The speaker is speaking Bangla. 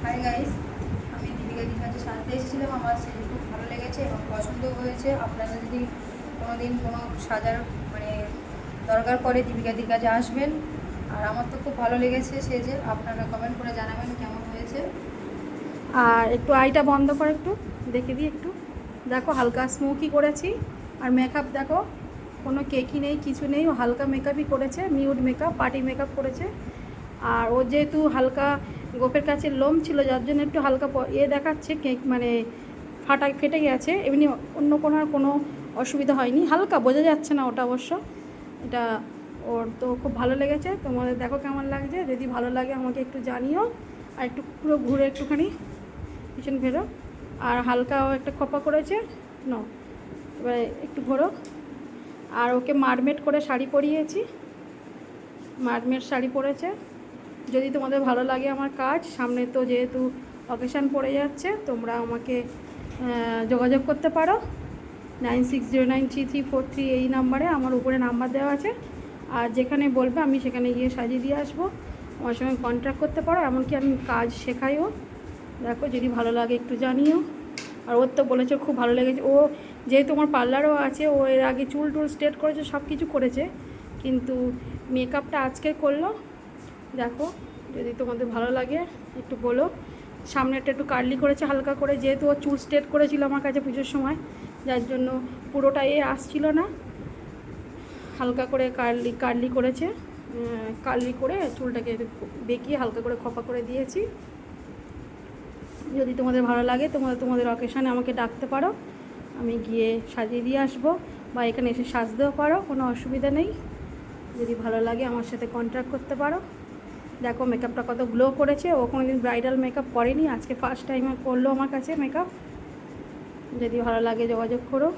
হাই গাইস, আমি দীপিকাদির কাছে সাজতে এসেছিলাম। আমার সেটা খুব ভালো লেগেছে এবং পছন্দ হয়েছে। আপনারা যদি কোনো দিন কোনো সাজার মানে দরকার পড়ে দীপিকাদির কাছে আসবেন। আর আমার তো খুব ভালো লেগেছে সেজে। আপনারা কমেন্ট করে জানাবেন কেমন হয়েছে। আর একটু আইটা বন্ধ করে একটু দেখে দিই একটু। দেখো হালকা স্মোকি করেছি। আর মেকআপ দেখো, কোনো কেকই নেই, কিছু নেই, ও হালকা মেকআপই করেছে, মিউড মেকআপ, পার্টি মেকআপ করেছে। আর ও যেহেতু হালকা গোপের কাছে লোম ছিল, যার জন্য একটু হালকা দেখাচ্ছে, কেক মানে ফেটে গেছে। এমনি অন্য কোনো অসুবিধা হয়নি, হালকা বোঝা যাচ্ছে না ওটা অবশ্য। এটা ওর তো খুব ভালো লেগেছে। তোমাদের দেখো কেমন লাগছে, যদি ভালো লাগে আমাকে একটু জানিও। আর একটু পুরো ঘুরে একটুখানি পিছন ফেরো। আর হালকাও একটা খোপা করেছে ন, এবারে একটু ঘোরো। আর ওকে মারমেড করে শাড়ি পরিয়েছি, মারমেড শাড়ি পরেছে। যদি তোমাদের ভালো লাগে আমার কাজ, সামনে তো যেহেতু অকেশান পড়ে যাচ্ছে, তোমরা আমাকে যোগাযোগ করতে পারো 96093343 এই নাম্বারে। আমার উপরে নাম্বার দেওয়া আছে। আর যেখানে বলবে আমি সেখানে গিয়ে সাজিয়ে দিয়ে আসবো। আমার সঙ্গে কন্ট্যাক্ট করতে পারো, এমনকি আমি কাজ শেখাইও। দেখো যদি ভালো লাগে একটু জানিও। আর ওর তো বলেছে খুব ভালো লেগেছে। ও যেহেতু আমার পার্লারও আছে, ও এর আগে চুল টুল স্ট্রেট করেছে, সব কিছু করেছে, কিন্তু মেকআপটা আজকে করলো। দেখো যদি তোমাদের ভালো লাগে একটু বলো। সামনেটা একটু কার্লি করেছে হালকা করে, যেহেতু ও চুল স্ট্রেট করেছিল আমার কাছে পুজোর সময়, যার জন্য পুরোটা আসছিল না, হালকা করে কার্লি করেছে। কার্লি করে চুলটাকে বেঁকিয়ে হালকা করে খোপা করে দিয়েছি। যদি তোমাদের ভালো লাগে তোমাদের অকেশানে আমাকে ডাকতে পারো, আমি গিয়ে সাজিয়ে দিয়ে আসবো, বা এখানে এসে সাজতেও পারো, কোনো অসুবিধা নেই। যদি ভালো লাগে আমার সাথে কন্ট্যাক্ট করতে পারো। দেখো মেকআপটা কত গ্লো করেছে। ও কোনোদিন ব্রাইডাল মেকআপ করেনি, আজকে ফার্স্ট টাইম করলো আমার কাছে মেকআপ। যদি ভালো লাগে যোগাযোগ করো।